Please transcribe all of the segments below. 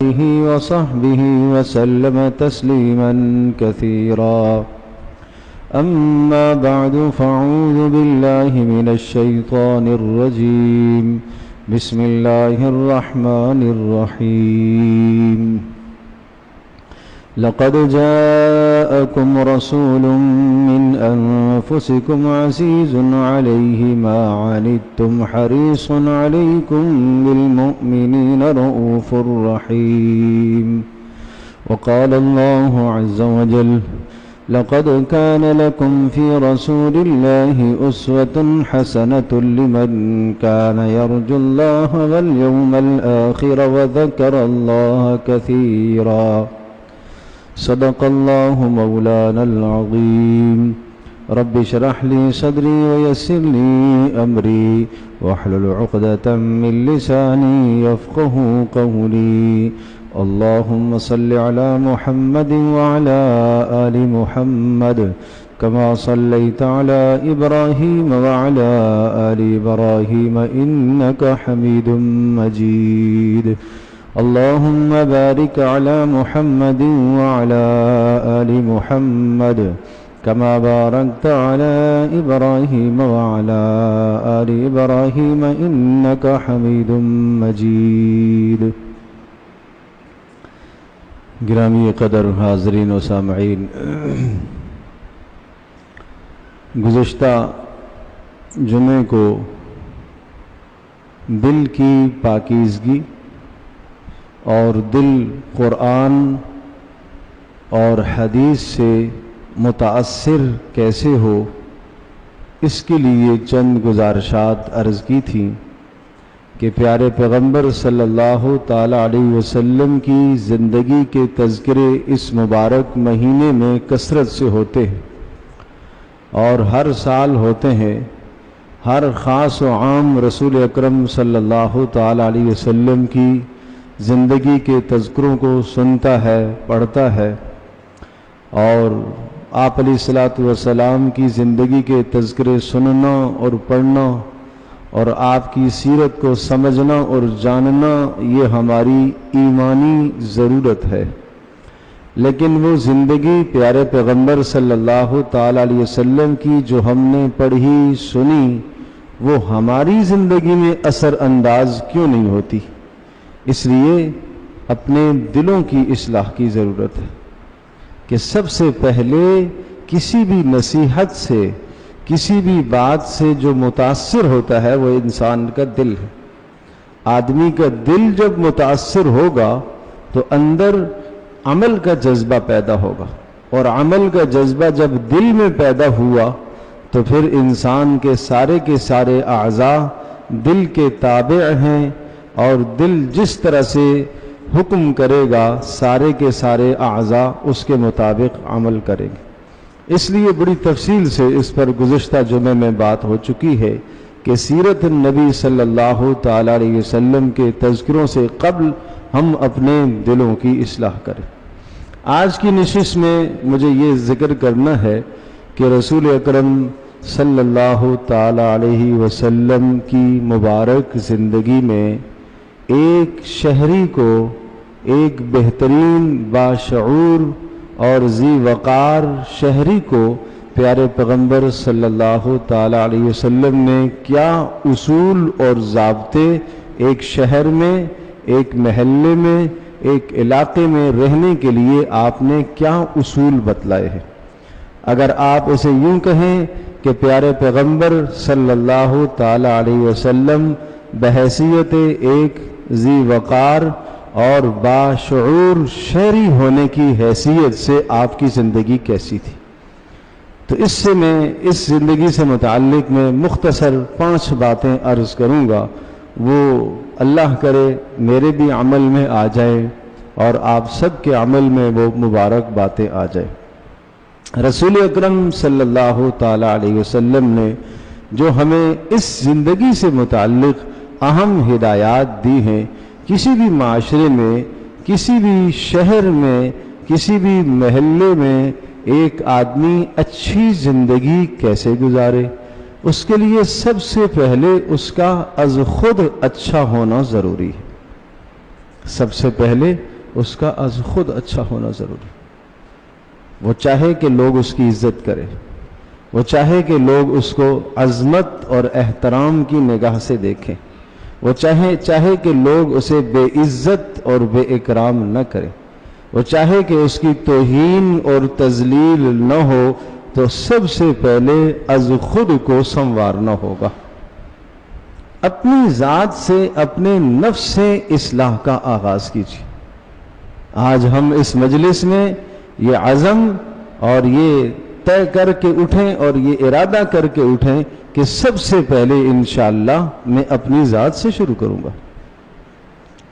آله وصحبه وسلم تسليما كثيرا. أما بعد فأعوذ بالله من الشيطان الرجيم. بسم الله الرحمن الرحيم. لقد جاءكم رسول من أنفسكم عزيز عليه ما عنتم حريص عليكم بالمؤمنين رؤوف رحيم. وقال الله عز وجل: لقد كان لكم في رسول الله أسوة حسنة لمن كان يرجو الله واليوم الآخر وذكر الله كثيرا. صدق الله مولانا العظيم. رب اشرح لي صدري ويسر لي أمري واحلل عقدة من لساني يفقه قولي. اللهم صل على محمد وعلى آل محمد كما صليت على إبراهيم وعلى آل إبراهيم إنك حميد مجيد. اللهم بارك على محمد وعلى آل محمد كما باركت على إبراهيم وعلى آل إبراهيم إنك حميد مجيد. گرامی قدر حاضرین و سامعین، گزشتہ جمعے کو دل کی پاکیزگی اور دل قرآن اور حدیث سے متاثر کیسے ہو، اس کے لیے چند گزارشات عرض کی تھیں کہ پیارے پیغمبر صلی اللہ تعالی علیہ وسلم کی زندگی کے تذکرے اس مبارک مہینے میں کثرت سے ہوتے ہیں اور ہر سال ہوتے ہیں. ہر خاص و عام رسول اکرم صلی اللہ تعالی علیہ وسلم کی زندگی کے تذکروں کو سنتا ہے، پڑھتا ہے، اور آپ علیہ الصلوۃ والسلام کی زندگی کے تذکرے سننا اور پڑھنا اور آپ کی سیرت کو سمجھنا اور جاننا یہ ہماری ایمانی ضرورت ہے. لیکن وہ زندگی پیارے پیغمبر صلی اللہ تعالی علیہ وسلم کی جو ہم نے پڑھی سنی، وہ ہماری زندگی میں اثر انداز کیوں نہیں ہوتی؟ اس لیے اپنے دلوں کی اصلاح کی ضرورت ہے کہ سب سے پہلے کسی بھی نصیحت سے، کسی بھی بات سے جو متاثر ہوتا ہے وہ انسان کا دل ہے. آدمی کا دل جب متاثر ہوگا تو اندر عمل کا جذبہ پیدا ہوگا، اور عمل کا جذبہ جب دل میں پیدا ہوا تو پھر انسان کے سارے اعضاء دل کے تابع ہیں، اور دل جس طرح سے حکم کرے گا سارے کے سارے اعضاء اس کے مطابق عمل کریں گے. اس لیے بڑی تفصیل سے اس پر گزشتہ جمعے میں بات ہو چکی ہے کہ سیرت النبی صلی اللہ تعالی علیہ وسلم کے تذکروں سے قبل ہم اپنے دلوں کی اصلاح کریں. آج کی نشست میں مجھے یہ ذکر کرنا ہے کہ رسول اکرم صلی اللہ تعالی علیہ وسلم کی مبارک زندگی میں ایک شہری کو، ایک بہترین باشعور اور ذی وقار شہری کو پیارے پیغمبر صلی اللہ تعالی علیہ وسلم نے کیا اصول اور ضابطے ایک شہر میں، ایک محلے میں، ایک علاقے میں رہنے کے لیے آپ نے کیا اصول بتلائے ہیں. اگر آپ اسے یوں کہیں کہ پیارے پیغمبر صلی اللہ تعالی علیہ وسلم بحیثیت ایک ذی وقار اور باشعور شہری ہونے کی حیثیت سے آپ کی زندگی کیسی تھی، تو اس سے میں اس زندگی سے متعلق میں مختصر 5 باتیں عرض کروں گا. وہ اللہ کرے میرے بھی عمل میں آ جائیں اور آپ سب کے عمل میں وہ مبارک باتیں آ جائیں. رسول اکرم صلی اللہ تعالی علیہ وسلم نے جو ہمیں اس زندگی سے متعلق اہم ہدایات دی ہیں، کسی بھی معاشرے میں، کسی بھی شہر میں، کسی بھی محلے میں ایک آدمی اچھی زندگی کیسے گزارے، اس کے لیے سب سے پہلے اس کا از خود اچھا ہونا ضروری ہے. سب سے پہلے اس کا از خود اچھا ہونا ضروری. وہ چاہے کہ لوگ اس کی عزت کریں، وہ چاہے کہ لوگ اس کو عظمت اور احترام کی نگاہ سے دیکھیں، وہ چاہے کہ لوگ اسے بے عزت اور بے اکرام نہ کریں، وہ چاہے کہ اس کی توہین اور تذلیل نہ ہو، تو سب سے پہلے از خود کو سنوارنا ہوگا. اپنی ذات سے، اپنے نفس سے اصلاح کا آغاز کیجیے. آج ہم اس مجلس میں یہ عزم اور یہ طے کر کے اٹھیں اور یہ ارادہ کر کے اٹھیں کہ سب سے پہلے انشاءاللہ میں اپنی ذات سے شروع کروں گا.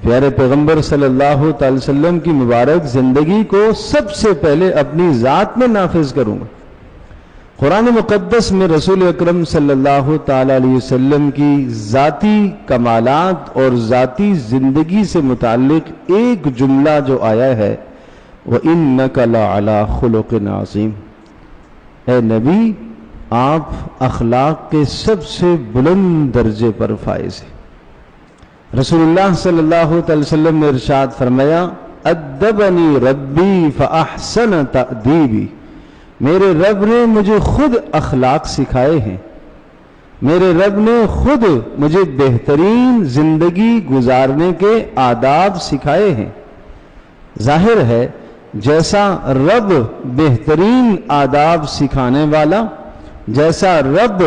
پیارے پیغمبر صلی اللہ تعالی وسلم کی مبارک زندگی کو سب سے پہلے اپنی ذات میں نافذ کروں گا. قرآن مقدس میں رسول اکرم صلی اللہ تعالی علیہ وسلم کی ذاتی کمالات اور ذاتی زندگی سے متعلق ایک جملہ جو آیا ہے، وَإِنَّكَ لَعَلَىٰ خُلُقٍ عَظِيمٍ، اے نبی آپ اخلاق کے سب سے بلند درجے پر فائز ہیں. رسول اللہ صلی اللہ تعالی وسلم نے ارشاد فرمایا، ادبنی ربی فاحسن تأدیبی، میرے رب نے مجھے خود اخلاق سکھائے ہیں، میرے رب نے خود مجھے بہترین زندگی گزارنے کے آداب سکھائے ہیں. ظاہر ہے جیسا رب بہترین آداب سکھانے والا، جیسا رب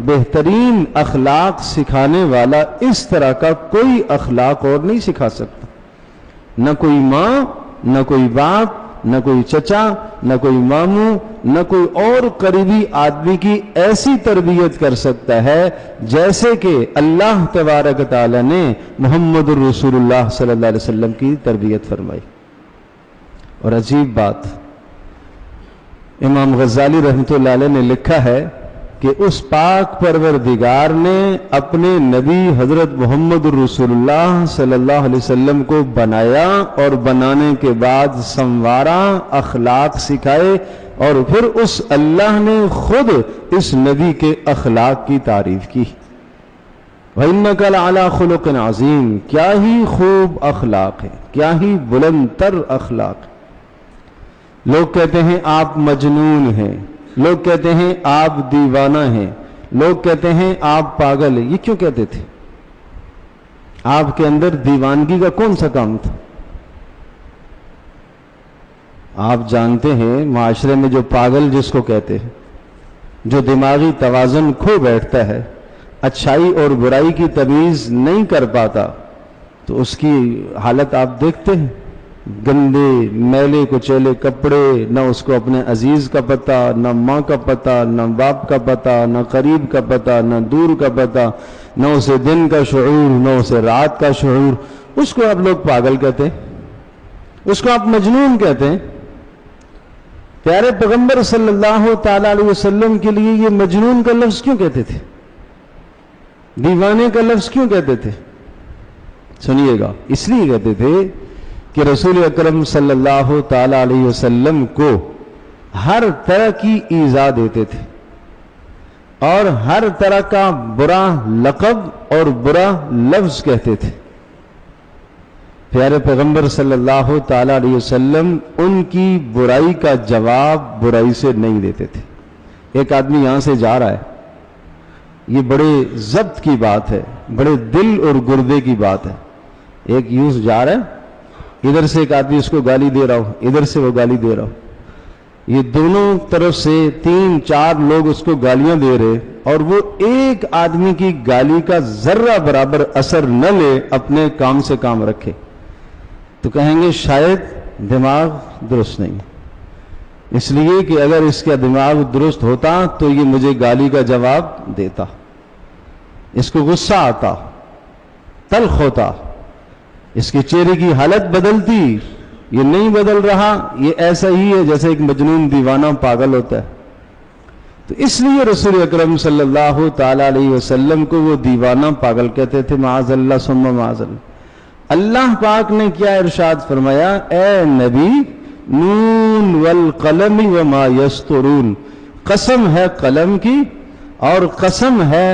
بہترین اخلاق سکھانے والا، اس طرح کا کوئی اخلاق اور نہیں سکھا سکتا. نہ کوئی ماں، نہ کوئی باپ، نہ کوئی چچا، نہ کوئی ماموں، نہ کوئی اور قریبی آدمی کی ایسی تربیت کر سکتا ہے جیسے کہ اللہ تبارک تعالی نے محمد الرسول اللہ صلی اللہ علیہ وسلم کی تربیت فرمائی. اور عجیب بات، امام غزالی رحمۃ اللہ علیہ نے لکھا ہے کہ اس پاک پروردگار نے اپنے نبی حضرت محمد الرسول اللہ صلی اللہ علیہ وسلم کو بنایا اور بنانے کے بعد سنوارا، اخلاق سکھائے، اور پھر اس اللہ نے خود اس نبی کے اخلاق کی تعریف کی. وَإِنَّكَ لَعَلَىٰ خُلُقٍ عَظِيمٍ، کیا ہی خوب اخلاق ہے، کیا ہی بلند تر اخلاق ہے. لوگ کہتے ہیں آپ مجنون ہیں، لوگ کہتے ہیں آپ دیوانہ ہیں، لوگ کہتے ہیں آپ پاگل ہیں. یہ کیوں کہتے تھے؟ آپ کے اندر دیوانگی کا کون سا کام تھا؟ آپ جانتے ہیں معاشرے میں جو پاگل جس کو کہتے ہیں، جو دماغی توازن کھو بیٹھتا ہے، اچھائی اور برائی کی تمیز نہیں کر پاتا، تو اس کی حالت آپ دیکھتے ہیں. گندے میلے کچیلے کپڑے، نہ اس کو اپنے عزیز کا پتہ، نہ ماں کا پتہ، نہ باپ کا پتہ، نہ قریب کا پتہ، نہ دور کا پتہ، نہ اسے دن کا شعور، نہ اسے رات کا شعور. اس کو آپ لوگ پاگل کہتے ہیں، اس کو آپ مجنون کہتے ہیں. پیارے پیغمبر صلی اللہ تعالی علیہ وسلم کے لیے یہ مجنون کا لفظ کیوں کہتے تھے؟ دیوانے کا لفظ کیوں کہتے تھے؟ سنیے گا، اس لیے کہتے تھے کہ رسول اکرم صلی اللہ تعالی علیہ وسلم کو ہر طرح کی ایذا دیتے تھے اور ہر طرح کا برا لقب اور برا لفظ کہتے تھے. پیارے پیغمبر صلی اللہ تعالی علیہ وسلم ان کی برائی کا جواب برائی سے نہیں دیتے تھے. ایک آدمی یہاں سے جا رہا ہے، یہ بڑے ضبط کی بات ہے، بڑے دل اور گردے کی بات ہے. ایک یوز جا رہا ہے، ادھر سے ایک آدمی اس کو گالی دے رہا ہو، ادھر سے وہ گالی دے رہا ہو، یہ دونوں طرف سے 3-4 لوگ اس کو گالیاں دے رہے، اور وہ ایک آدمی کی گالی کا ذرہ برابر اثر نہ لے، اپنے کام سے کام رکھے، تو کہیں گے شاید دماغ درست نہیں. اس لیے کہ اگر اس کا دماغ درست ہوتا تو یہ مجھے گالی کا جواب دیتا، اس کو غصہ آتا، تلخ ہوتا، اس کے چہرے کی حالت بدلتی. یہ نہیں بدل رہا، یہ ایسا ہی ہے جیسے ایک مجنون دیوانہ پاگل ہوتا ہے. تو اس لیے رسول اکرم صلی اللہ تعالی علیہ وسلم کو وہ دیوانہ پاگل کہتے تھے. معاذ اللہ ثم معاذ اللہ. اللہ پاک نے کیا ارشاد فرمایا؟ اے نبی، نون والقلم وما یسطرون، قسم ہے قلم کی اور قسم ہے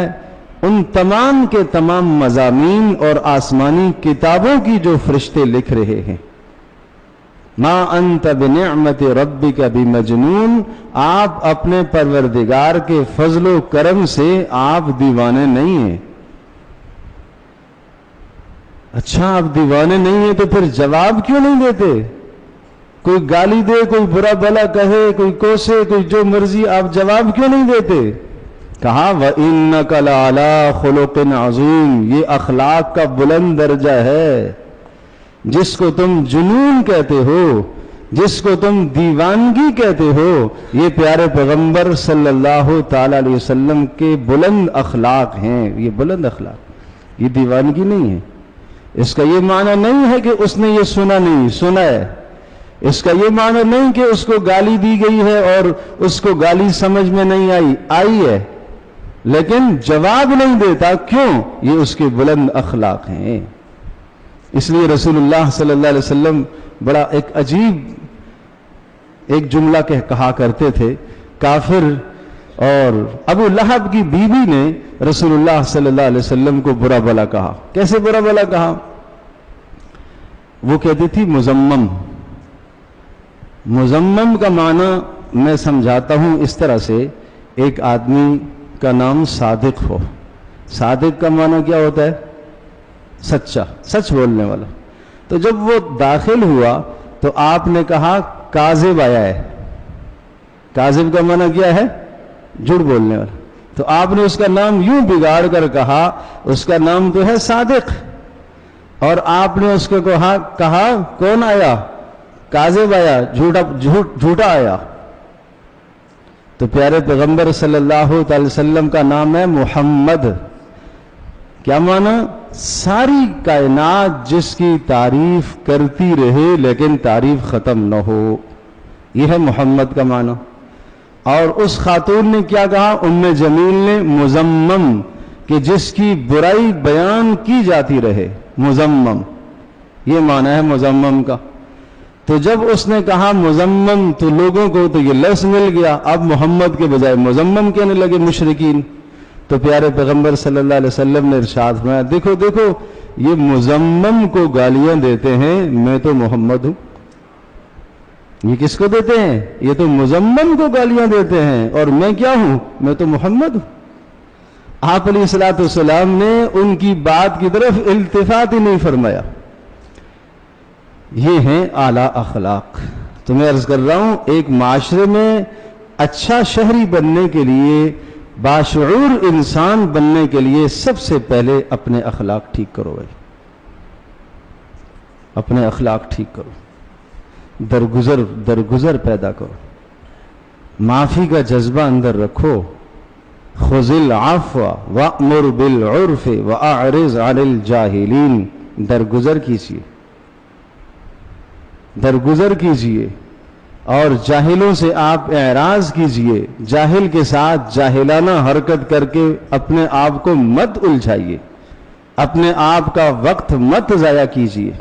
ان تمام کے تمام مضامین اور آسمانی کتابوں کی جو فرشتے لکھ رہے ہیں. ما انت بنعمت ربک بمجنون، آپ اپنے پروردگار کے فضل و کرم سے آپ دیوانے نہیں ہیں. اچھا آپ دیوانے نہیں ہیں تو پھر جواب کیوں نہیں دیتے؟ کوئی گالی دے، کوئی برا بھلا کہے، کوئی کوسے، کوئی جو مرضی، آپ جواب کیوں نہیں دیتے؟ کہا وَإِنَّكَ لَعَلَىٰ خُلُقٍ عَظِيمٍ، یہ اخلاق کا بلند درجہ ہے. جس کو تم جنون کہتے ہو، جس کو تم دیوانگی کہتے ہو، یہ پیارے پیغمبر صلی اللہ تعالی علیہ وسلم کے بلند اخلاق ہیں. یہ بلند اخلاق، یہ دیوانگی نہیں ہے. اس کا یہ معنی نہیں ہے کہ اس نے یہ سنا نہیں، سنا ہے. اس کا یہ معنی نہیں کہ اس کو گالی دی گئی ہے اور اس کو گالی سمجھ میں نہیں آئی، آئی ہے لیکن جواب نہیں دیتا. کیوں؟ یہ اس کے بلند اخلاق ہیں. اس لیے رسول اللہ صلی اللہ علیہ وسلم بڑا ایک عجیب ایک جملہ کہا کرتے تھے. کافر اور ابو لہب کی بیوی نے رسول اللہ صلی اللہ علیہ وسلم کو برا بھلا کہا. کیسے برا بھلا کہا؟ وہ کہتی تھی مذمم. مذمم کا معنی میں سمجھاتا ہوں اس طرح سے، ایک آدمی کا نام صادق ہو. صادق کا معنی کیا ہوتا ہے؟ سچا، سچ بولنے والا. تو جب وہ داخل ہوا تو آپ نے کہا کاذب آیا ہے. کاذب کا معنی کیا ہے؟ جھوٹ بولنے والا. تو آپ نے اس کا نام یوں بگاڑ کر کہا اس کا نام تو ہے صادق، اور آپ نے اس کو کہا کون آیا؟ کاذب آیا، جھوٹا آیا. تو پیارے پیغمبر صلی اللہ تعالی وسلم کا نام ہے محمد. کیا معنی؟ ساری کائنات جس کی تعریف کرتی رہے لیکن تعریف ختم نہ ہو، یہ ہے محمد کا معنی. اور اس خاتون نے کیا کہا؟ ام جمیل نے مذمم، کہ جس کی برائی بیان کی جاتی رہے. مذمم، یہ معنی ہے مذمم کا. تو جب اس نے کہا مذمم تو لوگوں کو تو یہ لفظ مل گیا، اب محمد کے بجائے مذمم کہنے لگے مشرکین. تو پیارے پیغمبر صلی اللہ علیہ وسلم نے ارشاد فرمایا دیکھو دیکھو یہ مذمم کو گالیاں دیتے ہیں، میں تو محمد ہوں. یہ کس کو دیتے ہیں؟ یہ تو مذمم کو گالیاں دیتے ہیں، اور میں کیا ہوں؟ میں تو محمد ہوں. آپ علیہ الصلوۃ والسلام نے ان کی بات کی طرف التفات ہی نہیں فرمایا. یہ ہیں اعلیٰ اخلاق. تو میں عرض کر رہا ہوں ایک معاشرے میں اچھا شہری بننے کے لیے، باشعور انسان بننے کے لیے سب سے پہلے اپنے اخلاق ٹھیک کرو بھائی. اپنے اخلاق ٹھیک کرو. درگزر پیدا کرو. معافی کا جذبہ اندر رکھو. خذ العفو وأمر بالعرف وأعرض عن الجاہلین. درگزر کیجئے اور جاہلوں سے آپ اعراض کیجئے. جاہل کے ساتھ جاہلانہ حرکت کر کے اپنے آپ کو مت الجھائیے، اپنے آپ کا وقت مت ضائع کیجئے.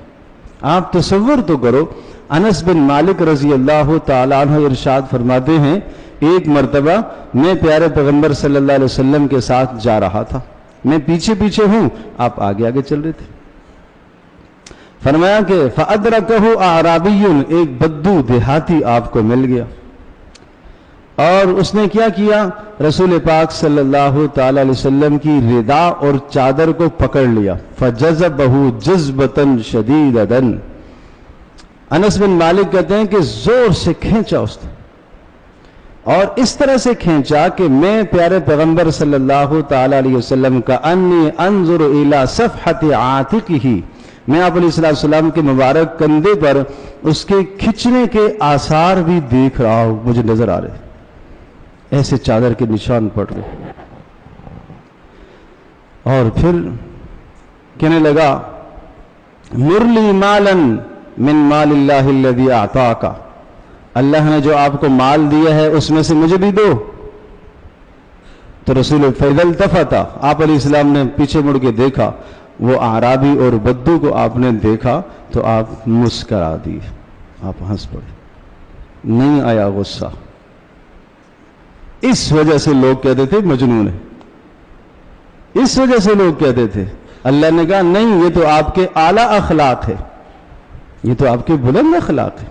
آپ تصور تو کرو، انس بن مالک رضی اللہ تعالیٰ عنہ ارشاد فرماتے ہیں ایک مرتبہ میں پیارے پیغمبر صلی اللہ علیہ وسلم کے ساتھ جا رہا تھا. میں پیچھے پیچھے ہوں، آپ آگے آگے چل رہے تھے. فرمایا کہ فَأَدْرَكَهُ أَعْرَابِيٌّ، ایک بدو دیہاتی آپ کو مل گیا، اور اس نے کیا کیا؟ رسول پاک صلی اللہ تعالی علیہ وسلم کی ردا اور چادر کو پکڑ لیا. فَجَذَبَهُ جَذْبَةً شَدِيدَةً. انس بن مالک کہتے ہیں کہ زور سے کھینچا اس نے، اور اس طرح سے کھینچا کہ میں پیارے پیغمبر صلی اللہ تعالی علیہ وسلم کا انی انظر الی صفحۃ عاتقہ، میں آپ علیہ السلام کے مبارک کندھے پر اس کے کھچنے کے آثار بھی دیکھ رہا ہوں، مجھے نظر آ رہے ایسے چادر کے نشان پڑ رہے. اور پھر کہنے لگا مرلی مالا من مال اللہ الذی اعطاک، اللہ نے جو آپ کو مال دیا ہے اس میں سے مجھے بھی دو. تو رسول فَإِذَا الْتَفَتَ، آپ علیہ السلام نے پیچھے مڑ کے دیکھا، وہ اعرابی اور بدو کو آپ نے دیکھا تو آپ مسکرا دی، آپ ہنس پڑے، نہیں آیا غصہ. اس وجہ سے لوگ کہتے تھے مجنون ہے. اس وجہ سے لوگ کہتے تھے. اللہ نے کہا نہیں، یہ تو آپ کے اعلیٰ اخلاق ہے، یہ تو آپ کے بلند اخلاق ہے.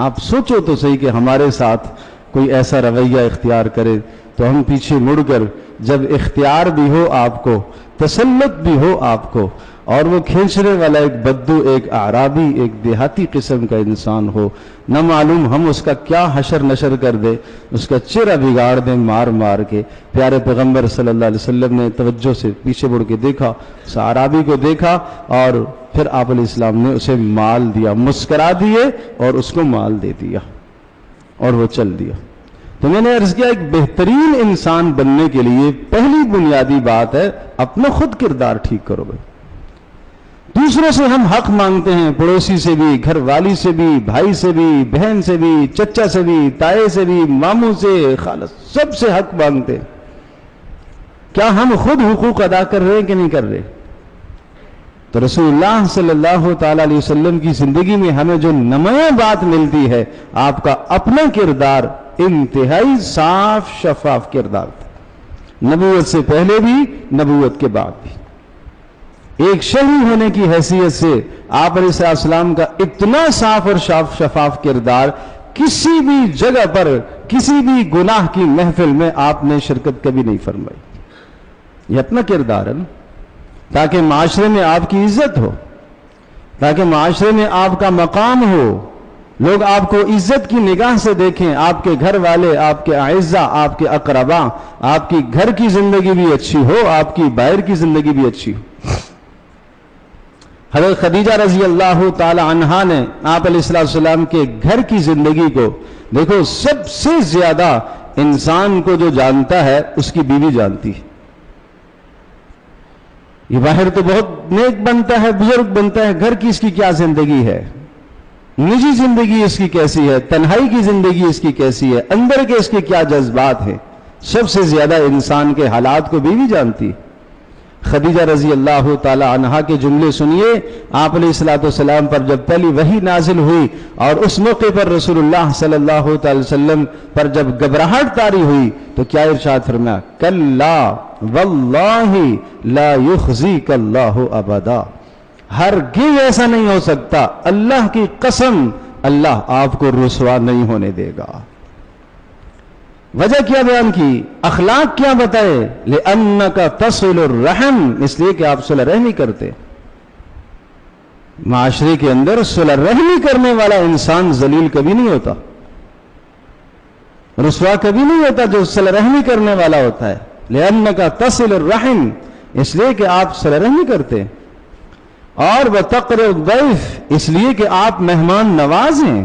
آپ سوچو تو صحیح کہ ہمارے ساتھ کوئی ایسا رویہ اختیار کرے تو ہم پیچھے مڑ کر، جب اختیار بھی ہو آپ کو، تسلط بھی ہو آپ کو، اور وہ کھینچنے والا ایک بدو، ایک اعرابی، ایک دیہاتی قسم کا انسان ہو، نہ معلوم ہم اس کا کیا حشر نشر کر دے، اس کا چہرہ بگاڑ دیں مار مار کے. پیارے پیغمبر صلی اللہ علیہ وسلم نے توجہ سے پیچھے مڑ کے دیکھا، اس اعرابی کو دیکھا، اور پھر آپ علیہ السلام نے اسے مال دیا، مسکرا دیے اور اس کو مال دے دیا اور وہ چل دیا. تو میں نے عرض کیا ایک بہترین انسان بننے کے لیے پہلی بنیادی بات ہے اپنا خود کردار ٹھیک کرو بھائی. دوسروں سے ہم حق مانگتے ہیں، پڑوسی سے بھی، گھر والی سے بھی، بھائی سے بھی، بہن سے بھی، چچا سے بھی، تائے سے بھی، ماموں سے، خالہ، سب سے حق مانگتے ہیں. کیا ہم خود حقوق ادا کر رہے ہیں کہ نہیں کر رہے؟ تو رسول اللہ صلی اللہ تعالی علیہ وسلم کی زندگی میں ہمیں جو نمایاں بات ملتی ہے، آپ کا اپنا کردار انتہائی صاف شفاف کردار تھا، نبوت سے پہلے بھی، نبوت کے بعد بھی. ایک شہری ہونے کی حیثیت سے آپ علیہ السلام کا اتنا صاف اور شفاف کردار، کسی بھی جگہ پر کسی بھی گناہ کی محفل میں آپ نے شرکت کبھی نہیں فرمائی. یہ اپنا کردار ہے نا، تاکہ معاشرے میں آپ کی عزت ہو، تاکہ معاشرے میں آپ کا مقام ہو، لوگ آپ کو عزت کی نگاہ سے دیکھیں، آپ کے گھر والے، آپ کے اعزاء، آپ کے اقرباء، آپ کی گھر کی زندگی بھی اچھی ہو، آپ کی باہر کی زندگی بھی اچھی ہو. حضرت خدیجہ رضی اللہ تعالی عنہا نے آپ علیہ السلام کے گھر کی زندگی کو دیکھو، سب سے زیادہ انسان کو جو جانتا ہے اس کی بیوی جانتی ہے. یہ باہر تو بہت نیک بنتا ہے، بزرگ بنتا ہے، گھر کی اس کی کیا زندگی ہے، نجی زندگی اس کی کیسی ہے، تنہائی کی زندگی اس کی کیسی ہے، اندر کے اس کے کیا جذبات ہیں، سب سے زیادہ انسان کے حالات کو بیوی جانتی. خدیجہ رضی اللہ تعالی عنہا کے جملے سنیے. آپ علیہ السلام پر جب پہلی وحی نازل ہوئی اور اس موقع پر رسول اللہ صلی اللہ تعالی وسلم پر جب گھبراہٹ طاری ہوئی تو کیا ارشاد فرمایا؟ کلا واللہ لا یخزیک اللہ ابدا. ہرگز ایسا نہیں ہو سکتا، اللہ کی قسم، اللہ آپ کو رسوا نہیں ہونے دے گا. وجہ کیا بیان کی؟ اخلاق کیا بتائے؟ لِأَنَّكَ تَصِلُ الرَّحْمِ، اس لیے کہ آپ صلح رحمی کرتے. معاشرے کے اندر صلح رحمی کرنے والا انسان ذلیل کبھی نہیں ہوتا، رسوا کبھی نہیں ہوتا جو صلح رحمی کرنے والا ہوتا ہے. لِأَنَّكَ تَصِلُ الرَّحْمِ، اس لیے کہ آپ صلح رحمی کرتے. اور وَتَقْرِئُ الضَّيْفِ، اس لیے کہ آپ مہمان نواز ہیں.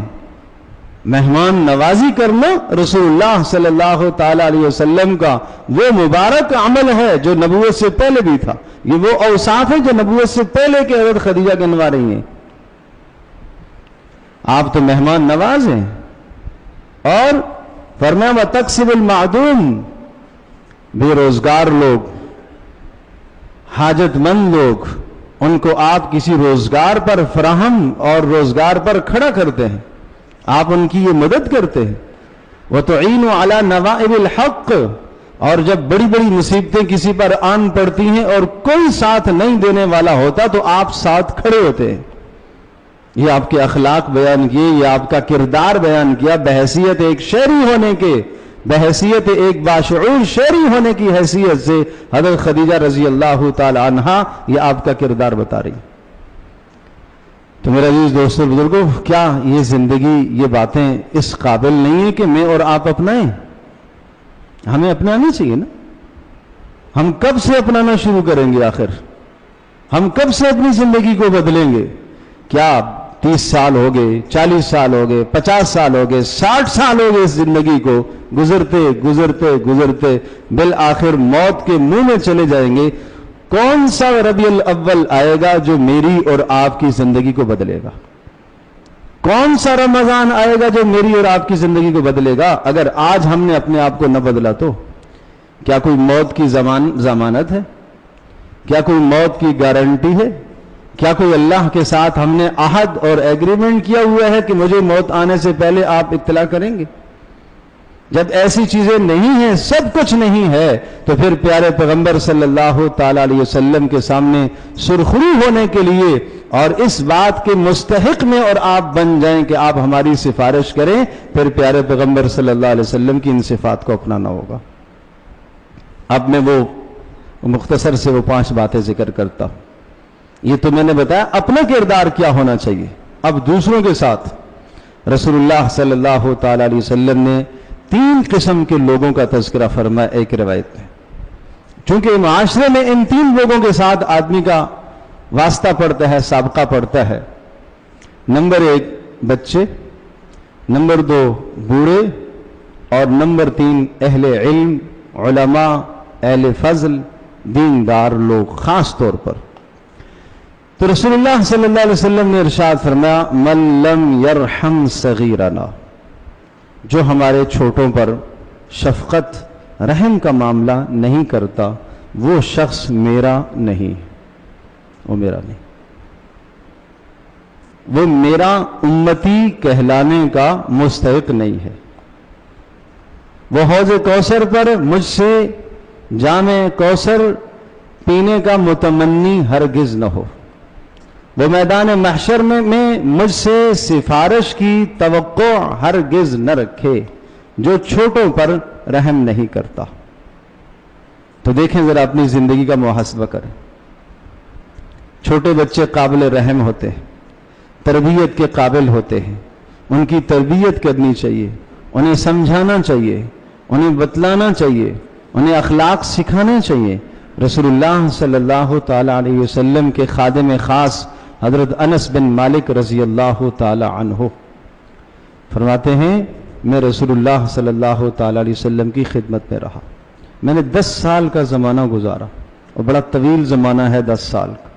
مہمان نوازی کرنا رسول اللہ صلی اللہ تعالی علیہ وسلم کا وہ مبارک عمل ہے جو نبوت سے پہلے بھی تھا. یہ وہ اوصاف ہے جو نبوت سے پہلے کے حضرت خدیجہ گنوا رہی ہیں. آپ تو مہمان نواز ہیں. اور فرمایا وَتَكْسِبُ الْمَعْدُومِ، بے روزگار لوگ، حاجت مند لوگ، ان کو آپ کسی روزگار پر فراہم اور روزگار پر کھڑا کرتے ہیں، آپ ان کی یہ مدد کرتے ہیں. وَتُعِينُ عَلَى نَوَائِبِ الْحَقِّ، اور جب بڑی بڑی مصیبتیں کسی پر آن پڑتی ہیں اور کوئی ساتھ نہیں دینے والا ہوتا تو آپ ساتھ کھڑے ہوتے ہیں. یہ آپ کے اخلاق بیان کیے، یہ آپ کا کردار بیان کیا. بحیثیت ایک شہری ہونے کے، بحیثیت ایک باشعور شہری ہونے کی حیثیت سے حضرت خدیجہ رضی اللہ تعالی عنہا یہ آپ کا کردار بتا رہی. تو میرے عزیز دوستوں بزرگوں، کیا یہ زندگی، یہ باتیں اس قابل نہیں ہے کہ میں اور آپ اپنائیں؟ ہمیں اپنانا چاہیے نا. ہم کب سے اپنانا شروع کریں گے؟ آخر ہم کب سے اپنی زندگی کو بدلیں گے؟ کیا 30 سال ہو گئے، 40 سال ہو گئے، 50 سال ہو گئے، 60 سال ہو گئے اس زندگی کو گزرتے گزرتے گزرتے بالآخر موت کے منہ میں چلے جائیں گے. کون سا ربیع الاول آئے گا جو میری اور آپ کی زندگی کو بدلے گا؟ کون سا رمضان آئے گا جو میری اور آپ کی زندگی کو بدلے گا؟ اگر آج ہم نے اپنے آپ کو نہ بدلا تو کیا کوئی موت کی ضمانت ہے؟ کیا کوئی موت کی گارنٹی ہے؟ کیا کوئی اللہ کے ساتھ ہم نے عہد اور ایگریمنٹ کیا ہوا ہے کہ مجھے موت آنے سے پہلے آپ اطلاع کریں گے؟ جب ایسی چیزیں نہیں ہیں، سب کچھ نہیں ہے، تو پھر پیارے پیغمبر صلی اللہ تعالی علیہ وسلم کے سامنے سرخرو ہونے کے لیے اور اس بات کے مستحق میں اور آپ بن جائیں کہ آپ ہماری سفارش کریں، پھر پیارے پیغمبر صلی اللہ علیہ وسلم کی ان صفات کو اپنانا ہوگا۔ اب میں وہ مختصر سے وہ 5 باتیں ذکر کرتا ہوں۔ یہ تو میں نے بتایا اپنا کردار کیا ہونا چاہیے۔ اب دوسروں کے ساتھ رسول اللہ صلی اللہ تعالی علیہ وسلم نے 3 قسم کے لوگوں کا تذکرہ فرمایا ایک روایت میں، چونکہ معاشرے میں ان 3 لوگوں کے ساتھ آدمی کا واسطہ پڑتا ہے، سابقہ پڑتا ہے۔ نمبر 1 بچے، نمبر 2 بوڑھے، اور نمبر 3 اہل علم، علماء، اہل فضل، دیندار لوگ خاص طور پر۔ تو رسول اللہ صلی اللہ علیہ وسلم نے ارشاد فرمایا من لم یرحم صغیرنا، جو ہمارے چھوٹوں پر شفقت رحم کا معاملہ نہیں کرتا، وہ شخص میرا نہیں، وہ میرا نہیں، وہ میرا امتی کہلانے کا مستحق نہیں ہے۔ وہ حوض کوثر پر مجھ سے جام کوثر پینے کا متمنی ہرگز نہ ہو، وہ میدان محشر میں مجھ سے سفارش کی توقع ہرگز نہ رکھے جو چھوٹوں پر رحم نہیں کرتا۔ تو دیکھیں ذرا اپنی زندگی کا محاسبہ کریں۔ چھوٹے بچے قابل رحم ہوتے ہیں، تربیت کے قابل ہوتے ہیں، ان کی تربیت کرنی چاہیے، انہیں سمجھانا چاہیے، انہیں بتلانا چاہیے، انہیں اخلاق سکھانے چاہیے۔ رسول اللہ صلی اللہ تعالی علیہ وسلم کے خادم خاص حضرت انس بن مالک رضی اللہ تعالی عنہ فرماتے ہیں میں رسول اللہ صلی اللہ تعالی علیہ وسلم کی خدمت میں رہا، میں نے 10 سال کا زمانہ گزارا، اور بڑا طویل زمانہ ہے 10 سال کا۔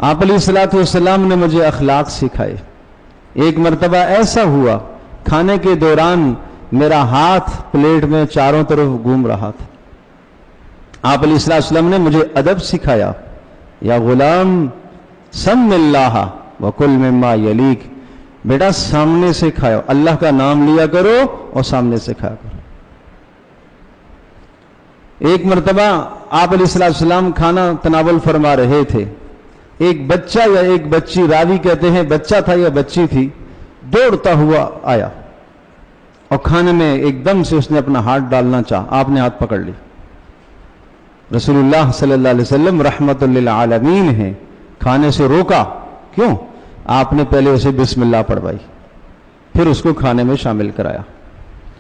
آپ علیہ الصلوۃ والسلام نے مجھے اخلاق سکھائے۔ ایک مرتبہ ایسا ہوا کھانے کے دوران میرا ہاتھ پلیٹ میں چاروں طرف گھوم رہا تھا، آپ علیہ الصلوۃ والسلام نے مجھے ادب سکھایا، یا غلام سم اللہ وکل مما یلیک، بیٹا سامنے سے کھاؤ، اللہ کا نام لیا کرو اور سامنے سے کھایا کرو۔ ایک مرتبہ آپ علیہ الصلوۃ والسلام کھانا تناول فرما رہے تھے، ایک بچہ یا ایک بچی، راوی کہتے ہیں بچہ تھا یا بچی تھی، دوڑتا ہوا آیا اور کھانے میں ایک دم سے اس نے اپنا ہاتھ ڈالنا چاہا، آپ نے ہاتھ پکڑ لی۔ رسول اللہ صلی اللہ علیہ وسلم رحمت للعالمین ہیں، کھانے سے روکا، کیوں؟ آپ نے پہلے اسے بسم اللہ پڑھوائی، پھر اس کو کھانے میں شامل کرایا،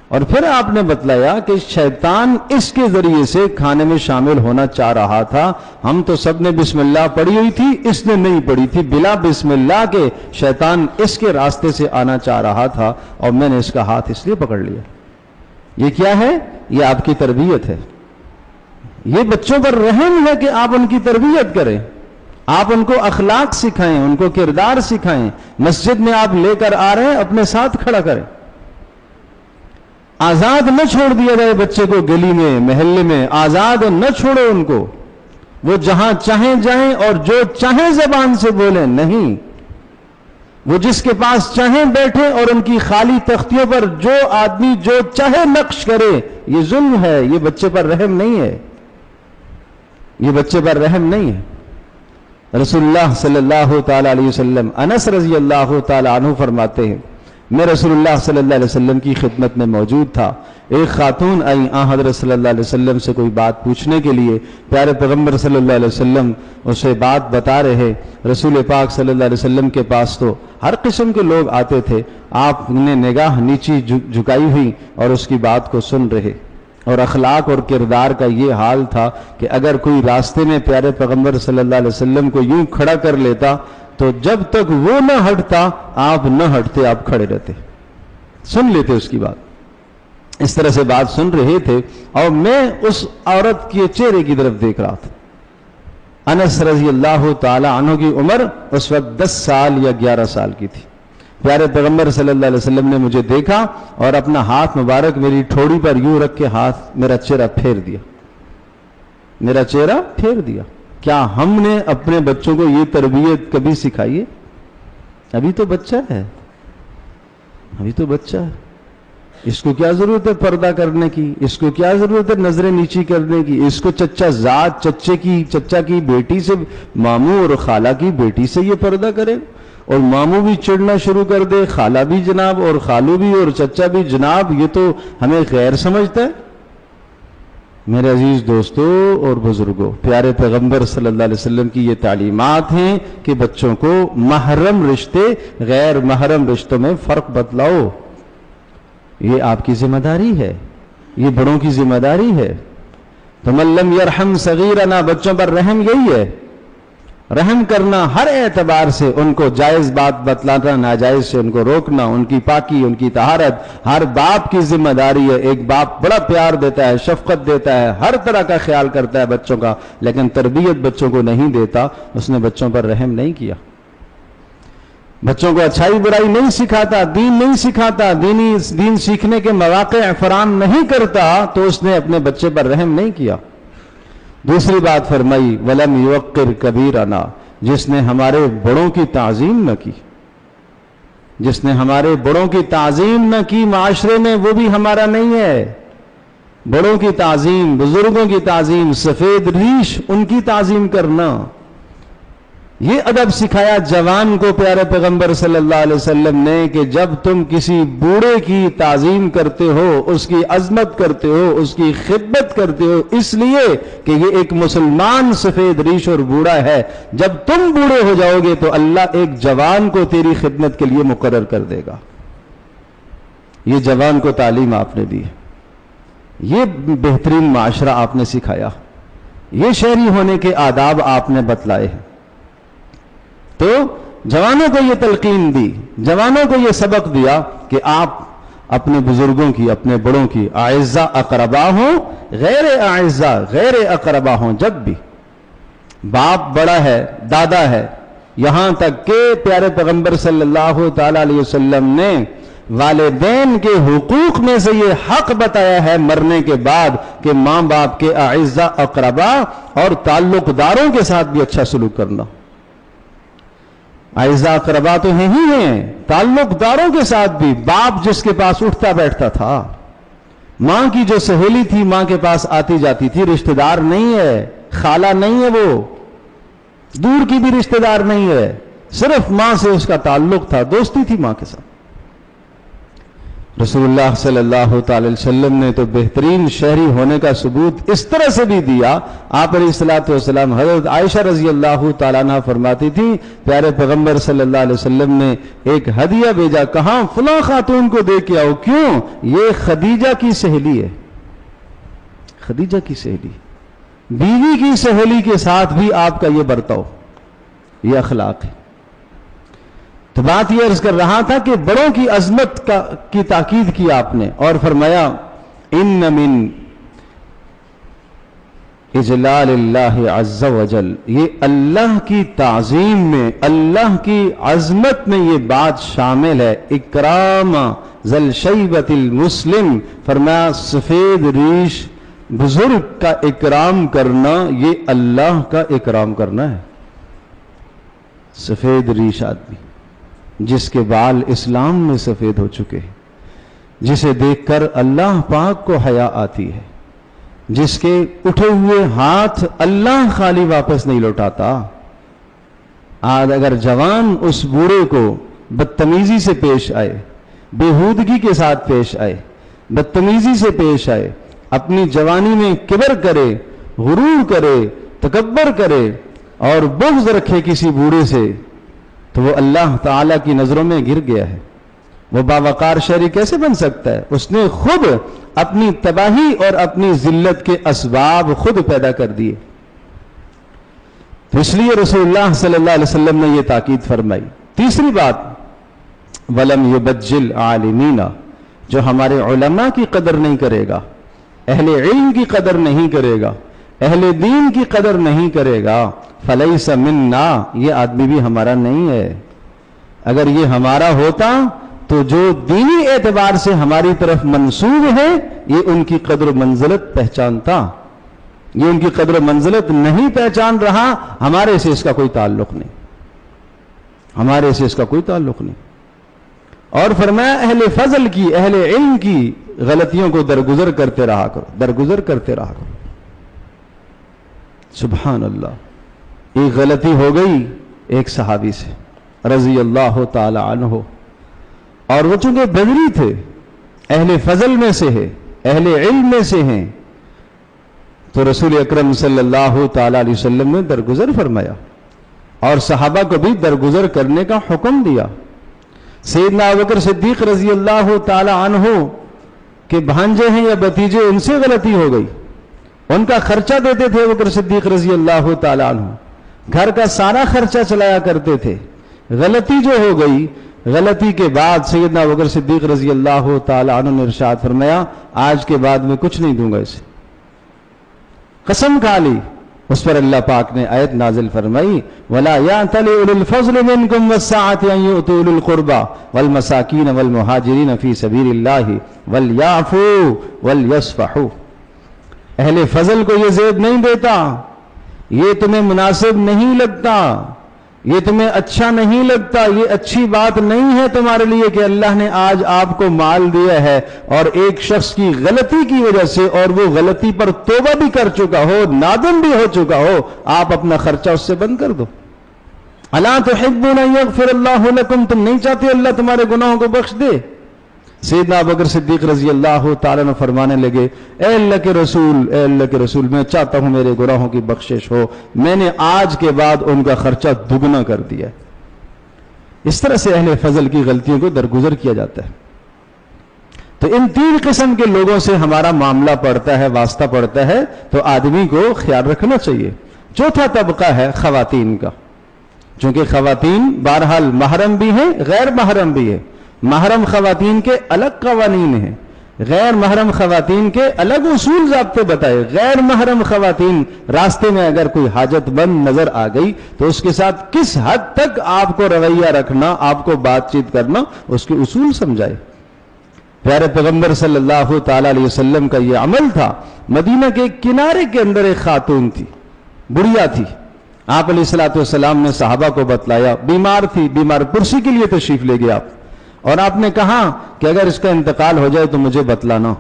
اور پھر آپ نے بتلایا کہ شیطان اس کے ذریعے سے کھانے میں شامل ہونا چاہ رہا تھا۔ ہم تو سب نے بسم اللہ پڑھی ہوئی تھی، اس نے نہیں پڑھی تھی، بلا بسم اللہ کے شیطان اس کے راستے سے آنا چاہ رہا تھا، اور میں نے اس کا ہاتھ اس لیے پکڑ لیا۔ یہ کیا ہے؟ یہ آپ کی تربیت ہے، یہ بچوں پر رحم ہے کہ آپ ان کی تربیت کریں، آپ ان کو اخلاق سکھائیں، ان کو کردار سکھائیں۔ مسجد میں آپ لے کر آ رہے ہیں، اپنے ساتھ کھڑا کریں، آزاد نہ چھوڑ دیا جائے بچے کو، گلی میں محلے میں آزاد نہ چھوڑو ان کو، وہ جہاں چاہیں جائیں اور جو چاہیں زبان سے بولیں، نہیں، وہ جس کے پاس چاہیں بیٹھیں اور ان کی خالی تختیوں پر جو آدمی جو چاہے نقش کرے، یہ ظلم ہے، یہ بچے پر رحم نہیں ہے، یہ بچے پر رحم نہیں ہے۔ رسول اللہ صلی اللہ تعالی علیہ وسلم، انس رضی اللہ تعالی عنہ فرماتے ہیں میں رسول اللہ صلی اللہ علیہ وسلم کی خدمت میں موجود تھا، ایک خاتون آئی آن حضرت صلی اللہ علیہ وسلم سے کوئی بات پوچھنے کے لیے، پیارے پیغمبر صلی اللہ علیہ وسلم اسے بات بتا رہے، رسول پاک صلی اللہ علیہ وسلم کے پاس تو ہر قسم کے لوگ آتے تھے، آپ نے نگاہ نیچی جھکائی ہوئی اور اس کی بات کو سن رہے، اور اخلاق اور کردار کا یہ حال تھا کہ اگر کوئی راستے میں پیارے پیغمبر صلی اللہ علیہ وسلم کو یوں کھڑا کر لیتا تو جب تک وہ نہ ہٹتا آپ نہ ہٹتے، آپ کھڑے رہتے، سن لیتے اس کی بات۔ اس طرح سے بات سن رہے تھے اور میں اس عورت کے چہرے کی طرف دیکھ رہا تھا۔ انس رضی اللہ تعالی عنہ کی عمر اس وقت 10 سال یا 11 سال کی تھی۔ پیارے پیغمبر صلی اللہ علیہ وسلم نے مجھے دیکھا اور اپنا ہاتھ مبارک میری ٹھوڑی پر یوں رکھ کے ہاتھ میرا چہرہ پھیر دیا، میرا چہرہ پھیر دیا۔ کیا ہم نے اپنے بچوں کو یہ تربیت کبھی سکھائی ہے؟ ابھی تو بچہ ہے، ابھی تو بچہ ہے۔ اس کو کیا ضرورت ہے پردہ کرنے کی، اس کو کیا ضرورت ہے نظریں نیچی کرنے کی، اس کو چچا ذات چچا کی بیٹی سے، ماموں اور خالہ کی بیٹی سے یہ پردہ کرے، اور ماموں بھی چڑنا شروع کر دے، خالہ بھی جناب اور خالو بھی اور چچا بھی جناب، یہ تو ہمیں غیر سمجھتا ہے۔ میرے عزیز دوستو اور بزرگوں، پیارے پیغمبر صلی اللہ علیہ وسلم کی یہ تعلیمات ہیں کہ بچوں کو محرم رشتے غیر محرم رشتوں میں فرق بتلاؤ، یہ آپ کی ذمہ داری ہے، یہ بڑوں کی ذمہ داری ہے۔ تو من لم یرحم صغیرنا، بچوں پر رحم یہی ہے، رحم کرنا ہر اعتبار سے، ان کو جائز بات بتلانا، ناجائز سے ان کو روکنا، ان کی پاکی، ان کی طہارت ہر باپ کی ذمہ داری ہے۔ ایک باپ بڑا پیار دیتا ہے، شفقت دیتا ہے، ہر طرح کا خیال کرتا ہے بچوں کا، لیکن تربیت بچوں کو نہیں دیتا، اس نے بچوں پر رحم نہیں کیا، بچوں کو اچھائی برائی نہیں سکھاتا، دین نہیں سکھاتا، دین سیکھنے کے مواقع فراہم نہیں کرتا، تو اس نے اپنے بچے پر رحم نہیں کیا۔ دوسری بات فرمائی وَلَمْ يُوَقِّرْ كَبِيرَنَا، جس نے ہمارے بڑوں کی تعظیم نہ کی، جس نے ہمارے بڑوں کی تعظیم نہ کی معاشرے میں، وہ بھی ہمارا نہیں ہے۔ بڑوں کی تعظیم، بزرگوں کی تعظیم، سفید ریش ان کی تعظیم کرنا، یہ ادب سکھایا جوان کو پیارے پیغمبر صلی اللہ علیہ وسلم نے کہ جب تم کسی بوڑھے کی تعظیم کرتے ہو، اس کی عظمت کرتے ہو، اس کی خدمت کرتے ہو، اس لیے کہ یہ ایک مسلمان سفید ریش اور بوڑھا ہے، جب تم بوڑھے ہو جاؤ گے تو اللہ ایک جوان کو تیری خدمت کے لیے مقرر کر دے گا۔ یہ جوان کو تعلیم آپ نے دی ہے، یہ بہترین معاشرہ آپ نے سکھایا، یہ شہری ہونے کے آداب آپ نے بتلائے ہیں۔ تو جوانوں کو یہ تلقین دی، جوانوں کو یہ سبق دیا کہ آپ اپنے بزرگوں کی، اپنے بڑوں کی اعزا اقربا ہوں، غیر اعزا غیر اقربا ہوں، جب بھی باپ بڑا ہے، دادا ہے، یہاں تک کہ پیارے پیغمبر صلی اللہ تعالی علیہ وسلم نے والدین کے حقوق میں سے یہ حق بتایا ہے مرنے کے بعد کہ ماں باپ کے اعزا اقربا اور تعلق داروں کے ساتھ بھی اچھا سلوک کرنا۔ اعزا اقربا تو ہیں ہی ہیں، تعلق داروں کے ساتھ بھی، باپ جس کے پاس اٹھتا بیٹھتا تھا، ماں کی جو سہیلی تھی ماں کے پاس آتی جاتی تھی، رشتہ دار نہیں ہے، خالہ نہیں ہے، وہ دور کی بھی رشتہ دار نہیں ہے، صرف ماں سے اس کا تعلق تھا، دوستی تھی ماں کے ساتھ۔ رسول اللہ صلی اللہ تعالی وسلم نے تو بہترین شہری ہونے کا ثبوت اس طرح سے بھی دیا۔ آپ علیہ الصلوۃ والسلام، حضرت عائشہ رضی اللہ تعالیٰ عنہ فرماتی تھی پیارے پیغمبر صلی اللہ علیہ وسلم نے ایک ہدیہ بھیجا، کہاں فلاں خاتون کو دے کے آؤ، کیوں؟ یہ خدیجہ کی سہیلی ہے، خدیجہ کی سہیلی، بیوی کی سہیلی کے ساتھ بھی آپ کا یہ برتاؤ، یہ اخلاق ہے۔ تو بات یہ عرض کر رہا تھا کہ بڑوں کی عظمت کی تاکید کی آپ نے، اور فرمایا ان من اجلال اللہ عز وجل، یہ اللہ کی تعظیم میں، اللہ کی عظمت میں یہ بات شامل ہے، اکرام ذل شیبۃ المسلم، فرمایا سفید ریش بزرگ کا اکرام کرنا، یہ اللہ کا اکرام کرنا ہے۔ سفید ریش آدمی جس کے بال اسلام میں سفید ہو چکے ہیں، جسے دیکھ کر اللہ پاک کو حیا آتی ہے، جس کے اٹھے ہوئے ہاتھ اللہ خالی واپس نہیں لوٹاتا۔ آج اگر جوان اس بوڑھے کو بدتمیزی سے پیش آئے، بےہودگی کے ساتھ پیش آئے، بدتمیزی سے پیش آئے، اپنی جوانی میں کبر کرے، غرور کرے، تکبر کرے اور بغض رکھے کسی بوڑھے سے، تو وہ اللہ تعالیٰ کی نظروں میں گر گیا ہے۔ وہ باوقار شہری کیسے بن سکتا ہے؟ اس نے خود اپنی تباہی اور اپنی ذلت کے اسباب خود پیدا کر دیے۔ تو اس لیے رسول اللہ صلی اللہ علیہ وسلم نے یہ تاکید فرمائی۔ تیسری بات وَلَمْ يُبَجِّلْ عَالِمِينَ، جو ہمارے علماء کی قدر نہیں کرے گا، اہل علم کی قدر نہیں کرے گا، اہل دین کی قدر نہیں کرے گا، فَلَيْسَ مِنَّا، یہ آدمی بھی ہمارا نہیں ہے۔ اگر یہ ہمارا ہوتا تو جو دینی اعتبار سے ہماری طرف منسوب ہے یہ ان کی قدر و منزلت پہچانتا، یہ ان کی قدر و منزلت نہیں پہچان رہا، ہمارے سے اس کا کوئی تعلق نہیں، ہمارے سے اس کا کوئی تعلق نہیں۔ اور فرمایا اہل فضل کی، اہل علم کی غلطیوں کو درگزر کرتے رہا کرو، درگزر کرتے رہا کرو۔ سبحان اللہ، ایک غلطی ہو گئی ایک صحابی سے رضی اللہ تعالی عنہ، اور وہ چونکہ بدری تھے، اہل فضل میں سے ہے، اہل علم میں سے ہیں، تو رسول اکرم صلی اللہ تعالی علیہ وسلم نے درگزر فرمایا اور صحابہ کو بھی درگزر کرنے کا حکم دیا۔ سیدنا ابوبکر صدیق رضی اللہ تعالی عنہ کے بھانجے ہیں یا بھتیجے، ان سے غلطی ہو گئی، ان کا خرچہ دیتے تھے ابوبکر صدیق رضی اللہ تعالی عنہ، گھر کا سارا خرچہ چلایا کرتے تھے، غلطی جو ہو گئی، غلطی کے بعد سیدنا ابوبکر صدیق رضی اللہ تعالی عنہ نے ارشاد فرمایا آج کے بعد میں کچھ نہیں دوں گا اسے، قسم کھا لی۔ اس پر اللہ پاک نے آیت نازل فرمائی وَلَا يَعْتَلِ أُولُو الْفَضْلِ مِنْكُمْ وَالسَّعَةِ أَنْ يُؤْتُوا أُولِي الْقُرْبَى وَالْمَسَاكِينَ وَالْمُهَاجِرِينَ فِي سَبِيلِ اللَّهِ وَلْيَعْفُوا وَلْيَصْفَحُوا۔ اہل فضل کو یہ زیب نہیں دیتا، یہ تمہیں مناسب نہیں لگتا، یہ تمہیں اچھا نہیں لگتا، یہ اچھی بات نہیں ہے تمہارے لیے کہ اللہ نے آج آپ کو مال دیا ہے اور ایک شخص کی غلطی کی وجہ سے، اور وہ غلطی پر توبہ بھی کر چکا ہو، نادم بھی ہو چکا ہو، آپ اپنا خرچہ اس سے بند کر دو۔ الا تحبون ان یغفر اللہ لکم، تم نہیں چاہتے اللہ تمہارے گناہوں کو بخش دے؟ سیدنا ابوبکر صدیق رضی اللہ تعالیٰ عنہ فرمانے لگے اے اللہ کے رسول، اے اللہ کے رسول، میں چاہتا ہوں میرے گناہوں کی بخشش ہو، میں نے آج کے بعد ان کا خرچہ دگنا کر دیا۔ اس طرح سے اہل فضل کی غلطیوں کو درگزر کیا جاتا ہے۔ تو ان تین قسم کے لوگوں سے ہمارا معاملہ پڑتا ہے، واسطہ پڑتا ہے، تو آدمی کو خیال رکھنا چاہیے۔ چوتھا طبقہ ہے خواتین کا، چونکہ خواتین بہرحال محرم بھی ہیں، غیر محرم بھی ہے۔ محرم خواتین کے الگ قوانین ہیں، غیر محرم خواتین کے الگ اصول ضابطے بتائے۔ غیر محرم خواتین راستے میں اگر کوئی حاجت مند نظر آ گئی تو اس کے ساتھ کس حد تک آپ کو رویہ رکھنا، آپ کو بات چیت کرنا، اس کے اصول سمجھائے۔ پیارے پیغمبر صلی اللہ تعالی علیہ وسلم کا یہ عمل تھا۔ مدینہ کے کنارے کے اندر ایک خاتون تھی، بڑھیا تھی، آپ علیہ الصلوۃ والسلام نے صحابہ کو بتلایا، بیمار تھی، بیمار پرسی کے لیے تشریف لے گئے آپ، اور آپ نے کہا کہ اگر اس کا انتقال ہو جائے تو مجھے بتلانا،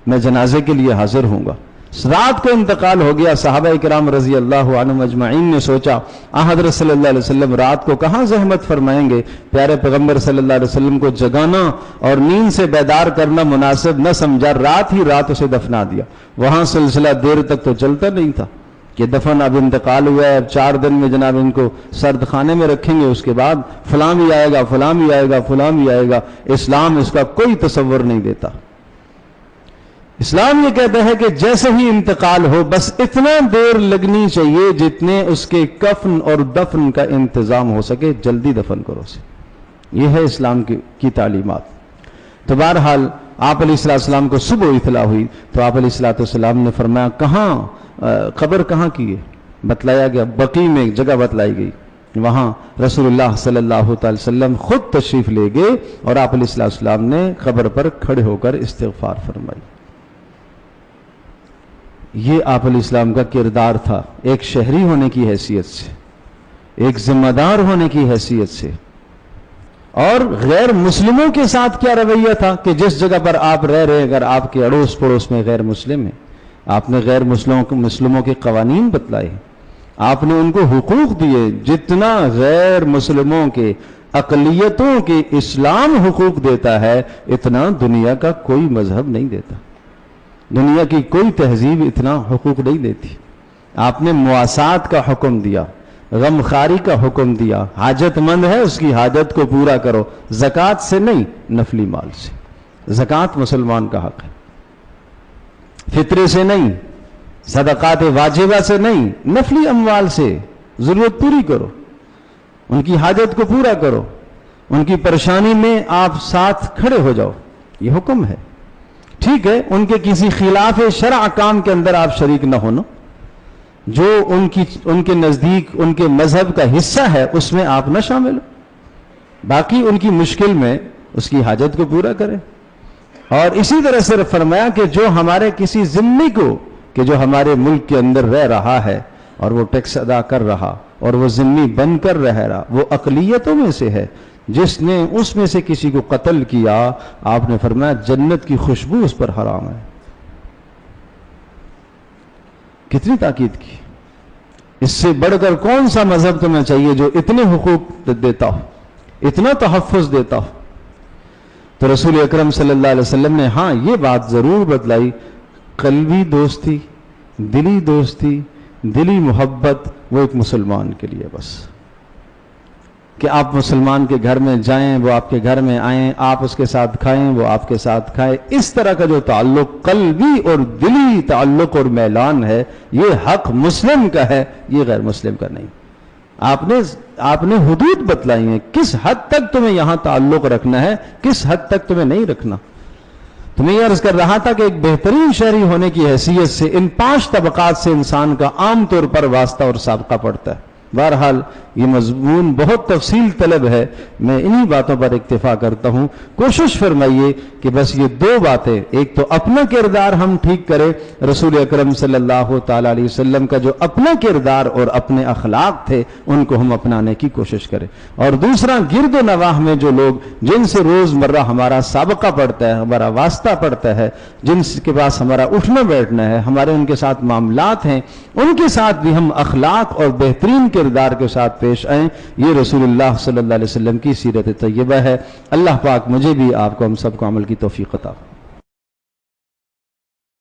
میں جنازے کے لیے حاضر ہوں گا۔ رات کو انتقال ہو گیا۔ صحابہ کرام رضی اللہ عنہم اجمعین نے سوچا حضرت صلی اللہ علیہ وسلم رات کو کہاں زحمت فرمائیں گے، پیارے پیغمبر صلی اللہ علیہ وسلم کو جگانا اور نیند سے بیدار کرنا مناسب نہ سمجھا، رات ہی رات اسے دفنا دیا۔ وہاں سلسلہ دیر تک تو چلتا نہیں تھا کہ دفن، اب انتقال ہوا ہے، اب 4 دن میں جناب ان کو سرد خانے میں رکھیں گے، اس کے بعد فلاں بھی آئے گا، فلاں بھی آئے گا، فلاں بھی آئے گا۔ اسلام اس کا کوئی تصور نہیں دیتا۔ اسلام یہ کہتا ہے کہ جیسے ہی انتقال ہو بس اتنا دیر لگنی چاہیے جتنے اس کے کفن اور دفن کا انتظام ہو سکے، جلدی دفن کرو اسے۔ یہ ہے اسلام کی تعلیمات۔ تو بہرحال آپ علیہ السلام کو صبح اطلاع ہوئی تو آپ علیہ السلام نے فرمایا کہاں قبر کہاں کی ہے؟ بتلایا گیا بقیع میں ایک جگہ بتلائی گئی، وہاں رسول اللہ صلی اللہ تعالی وسلم خود تشریف لے گئے اور آپ علیہ السلام نے قبر پر کھڑے ہو کر استغفار فرمائی۔ یہ آپ علیہ السلام کا کردار تھا، ایک شہری ہونے کی حیثیت سے، ایک ذمہ دار ہونے کی حیثیت سے۔ اور غیر مسلموں کے ساتھ کیا رویہ تھا کہ جس جگہ پر آپ رہ رہے، اگر آپ کے اڑوس پڑوس میں غیر مسلم ہیں، آپ نے غیر مسلموں کے قوانین بتلائے، آپ نے ان کو حقوق دیے جتنا غیر مسلموں کے، اقلیتوں کے اسلام حقوق دیتا ہے، اتنا دنیا کا کوئی مذہب نہیں دیتا، دنیا کی کوئی تہذیب اتنا حقوق نہیں دیتی۔ آپ نے مواسات کا حکم دیا، غمخواری کا حکم دیا، حاجت مند ہے اس کی حاجت کو پورا کرو، زکوٰۃ سے نہیں، نفلی مال سے۔ زکوٰۃ مسلمان کا حق ہے، فطرے سے نہیں، صدقات واجبہ سے نہیں، نفلی اموال سے ضرورت پوری کرو، ان کی حاجت کو پورا کرو، ان کی پریشانی میں آپ ساتھ کھڑے ہو جاؤ، یہ حکم ہے۔ ٹھیک ہے ان کے کسی خلاف شرع کام کے اندر آپ شریک نہ ہونا، جو ان کے نزدیک ان کے مذہب کا حصہ ہے اس میں آپ نہ شامل ہو، باقی ان کی مشکل میں اس کی حاجت کو پورا کریں۔ اور اسی طرح سے فرمایا کہ جو ہمارے کسی ذمہ کو، کہ جو ہمارے ملک کے اندر رہ رہا ہے اور وہ ٹیکس ادا کر رہا اور وہ ذمہ بن کر رہ رہا، وہ اقلیتوں میں سے ہے، جس نے اس میں سے کسی کو قتل کیا آپ نے فرمایا جنت کی خوشبو اس پر حرام ہے. کتنی تاکید کی. اس سے بڑھ کر کون سا مذہب تمہیں چاہیے جو اتنے حقوق دیتا ہو, اتنا تحفظ دیتا ہو. تو رسول اکرم صلی اللہ علیہ وسلم نے ہاں یہ بات ضرور بتلائی, قلبی دوستی, دلی دوستی, دلی محبت وہ ایک مسلمان کے لیے بس, کہ آپ مسلمان کے گھر میں جائیں, وہ آپ کے گھر میں آئیں, آپ اس کے ساتھ کھائیں, وہ آپ کے ساتھ کھائیں. اس طرح کا جو تعلق قلبی اور دلی تعلق اور میلان ہے, یہ حق مسلم کا ہے, یہ غیر مسلم کا نہیں. آپ نے حدود بتلائی ہیں, کس حد تک تمہیں یہاں تعلق رکھنا ہے, کس حد تک تمہیں نہیں رکھنا. تو میں یہ عرض کر رہا تھا کہ ایک بہترین شہری ہونے کی حیثیت سے ان 5 طبقات سے انسان کا عام طور پر واسطہ اور سابقہ پڑتا ہے. بہرحال یہ مضمون بہت تفصیل طلب ہے, میں انہی باتوں پر اکتفا کرتا ہوں. کوشش فرمائیے کہ بس یہ 2 باتیں, ایک تو اپنا کردار ہم ٹھیک کریں, رسول اکرم صلی اللہ تعالی علیہ وسلم کا جو اپنا کردار اور اپنے اخلاق تھے ان کو ہم اپنانے کی کوشش کریں, اور دوسرا گرد و نواح میں جو لوگ جن سے روز مرہ ہمارا سابقہ پڑتا ہے, ہمارا واسطہ پڑتا ہے, جن کے پاس ہمارا اٹھنا بیٹھنا ہے, ہمارے ان کے ساتھ معاملات ہیں, ان کے ساتھ بھی ہم اخلاق اور بہترین کردار کے ساتھ پیش آئیں. یہ رسول اللہ صلی اللہ علیہ وسلم کی سیرت طیبہ ہے. اللہ پاک مجھے بھی آپ کو ہم سب کو عمل کی توفیق عطا.